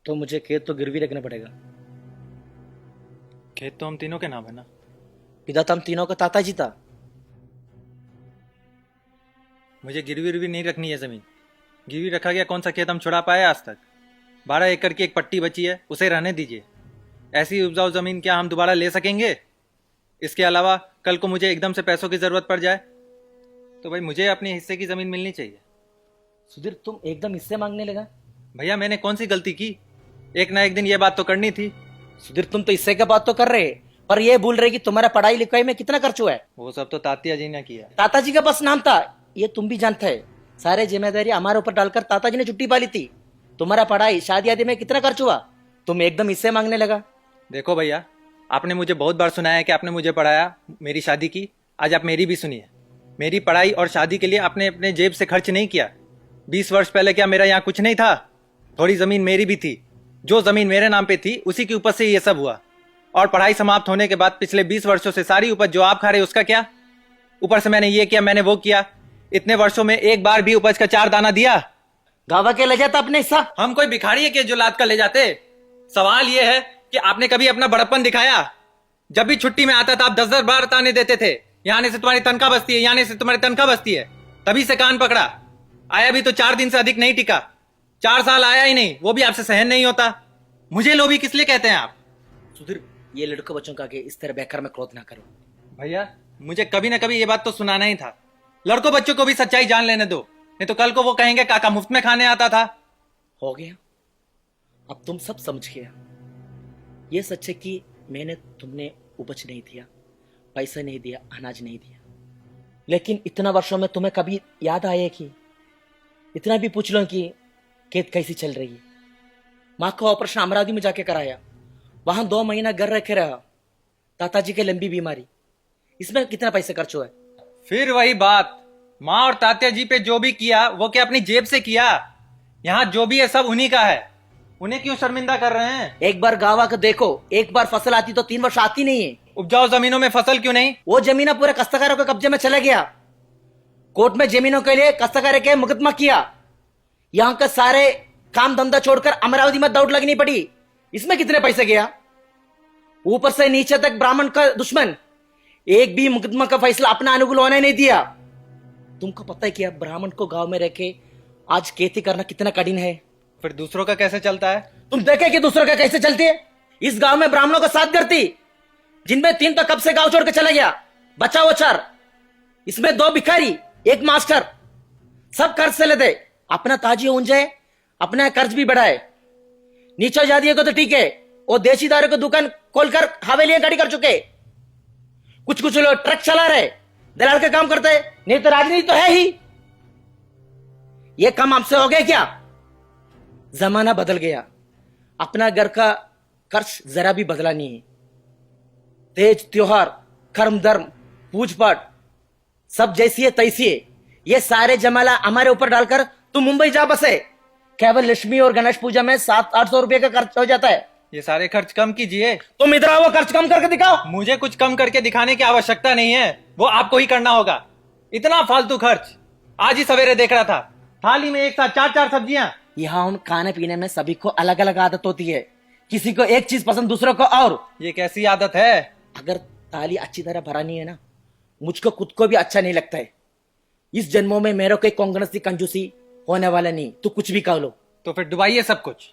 तो मुझे खेत तो गिरवी रखना पड़ेगा। खेत तो हम तीनों के नाम है ना। पिता तो हम तीनों का ताता जी था। मुझे गिरवी उर्वी नहीं रखनी है जमीन। गिरवी रखा गया कौन सा खेत हम छुड़ा पाए आज तक। 12 एकड़ की एक पट्टी बची है, उसे रहने दीजिए। ऐसी उपजाऊ जमीन क्या हम दोबारा ले सकेंगे? इसके अलावा कल को मुझे एकदम से पैसों की जरूरत पड़ जाए तो भाई मुझे अपने हिस्से की जमीन मिलनी चाहिए। सुधीर तुम एकदम हिस्से मांगने लगा। भैया मैंने कौन सी गलती की? एक ना एक दिन ये बात तो करनी थी। सुधीर तुम तो हिस्से का बात तो कर रहे, पर ये भूल रहे कि तुम्हारा पढ़ाई लिखाई में कितना खर्च हुआ है। वो सब तो तातिया जी ने किया। ताता जी का बस नाम था, ये तुम भी जानते है। सारे जिम्मेदारी हमारे ऊपर डालकर ताता जी ने छुट्टी पाली थी। तुम्हारा पढ़ाई शादी आदि में कितना खर्च हुआ, तुम एकदम हिस्से मांगने लगा। देखो भैया, आपने मुझे बहुत बार सुनाया कि आपने मुझे पढ़ाया, मेरी शादी की। आज आप मेरी भी सुनिए। मेरी पढ़ाई और शादी के लिए आपने अपने जेब से खर्च नहीं किया। 20 वर्ष पहले क्या मेरा यहाँ कुछ नहीं था? थोड़ी जमीन मेरी भी थी। जो जमीन मेरे नाम पे थी उसी की उपज से ये सब हुआ। और पढ़ाई समाप्त होने के बाद पिछले 20 वर्षों से सारी उपज जो आप खा रहे उसका क्या? ऊपर से मैंने ये किया, मैंने वो किया। इतने वर्षों में एक बार भी उपज का 4 दाना दिया? गावा के ले जाता अपने हिस्सा। हम कोई भिखारी है कि जो लाद कर ले जाते? सवाल ये है कि आपने कभी अपना बड़प्पन दिखाया? जब भी छुट्टी में आता था आप 10-10 बार ताने देते थे, यहाँ आने से तुम्हारी तनख्वाह बचती है, यहाँ आने से तुम्हारी तनख्वाह बचती है। तभी से कान पकड़ा। आया भी तो 4 दिन से अधिक नहीं टिका। 4 साल आया ही नहीं, वो भी आपसे सहन नहीं होता। मुझे लोभी किस लिए कहते हैं आप? सुधीर ये लड़कों बच्चों का आगे इस तरह बेकार में क्रोध ना करो। भैया मुझे कभी ना कभी ये बात तो सुनाना ही था। लड़कों बच्चों को भी सच्चाई जान लेने दो, नहीं तो कल को वो कहेंगे काका मुफ्त में खाने आता था। हो गया, अब तुम सब समझ गया। ये सच है कि मैंने तुमने उपज नहीं दिया, पैसा नहीं दिया, अनाज नहीं दिया, लेकिन इतना वर्षों में तुम्हें कभी याद आया कि इतना भी पूछ लो कि खेत कैसी चल रही है। माँ का ऑपरेशन अमरावती में जाके कराया, वहां 2 महीना घर रखे रहा। ताताजी की लंबी बीमारी, इसमें कितना पैसा खर्च हुआ है? फिर वही बात, माँ और तात्या जी पे जो भी किया वो क्या अपनी जेब से किया? यहाँ जो भी है सब उन्हीं का है, उन्हें क्यों शर्मिंदा कर रहे हैं? एक बार गावा का देखो, एक बार फसल आती तो 3 वर्ष आती नहीं है। उपजाऊ जमीनों में फसल क्यों नहीं? वो जमीन पूरे काश्तकारों के कब्जे में चला गया। कोर्ट में जमीनों के लिए काश्तकारों के मुकदमा किया। यहाँ का सारे काम धंधा छोड़कर अमरावती में दौड़ लगनी पड़ी। इसमें कितने पैसे गया? ऊपर से नीचे तक ब्राह्मण का दुश्मन, एक भी मुकदमा का फैसला अपना अनुकूल होने नहीं दिया। तुमको पता है कि ब्राह्मण को गांव में रखे आज खेती करना कितना कठिन है। फिर दूसरों का कैसे चलता है? तुम देखे कि दूसरों का कैसे चलती है। इस गांव में ब्राह्मणों का साथ करती, जिनमें 3 तो कब से गांव छोड़ के चला गया, बचा वो 4। इसमें 2 भिखारी, 1 मास्टर, सब कर्ज से लेते। अपना ताजी ऊंझ जाए, अपना कर्ज भी बढ़ाए। नीचे जातियों को तो ठीक है, वो देशीदारों को दुकान खोलकर हवेलियां खड़ी कर चुके। कुछ कुछ लोग ट्रक चला रहे, दलाल का काम करते, नहीं तो राजनीति तो है ही। ये काम हमसे हो गया क्या? जमाना बदल गया, अपना घर का कर्ज जरा भी बदला नहीं है। तेज त्योहार, कर्म धर्म, पूज पाठ सब जैसी है तैसी है। ये सारे जमाला हमारे ऊपर डालकर तुम मुंबई जा बसे। केवल लक्ष्मी और गणेश पूजा में 700-800 रुपए का खर्च हो जाता है। ये सारे खर्च कम कीजिए। तुम इधर आओ, खर्च कम करके दिखाओ। मुझे कुछ कम करके दिखाने की आवश्यकता नहीं है, वो आपको ही करना होगा। इतना फालतू खर्च आज ही सवेरे देख रहा था, थाली में एक साथ 4-4 सब्जियां। यहाँ उन खाने पीने में सभी को अलग अलग आदत होती है। किसी को एक चीज पसंद, दूसरों को और। ये कैसी आदत है? अगर थाली अच्छी तरह भरा नहीं है ना, मुझको खुद को भी अच्छा नहीं लगता है। इस जन्मों में मेरे को कोई कंजूसी होने वाला नहीं। तू कुछ भी कह लो। तो फिर डुबाइए सब कुछ।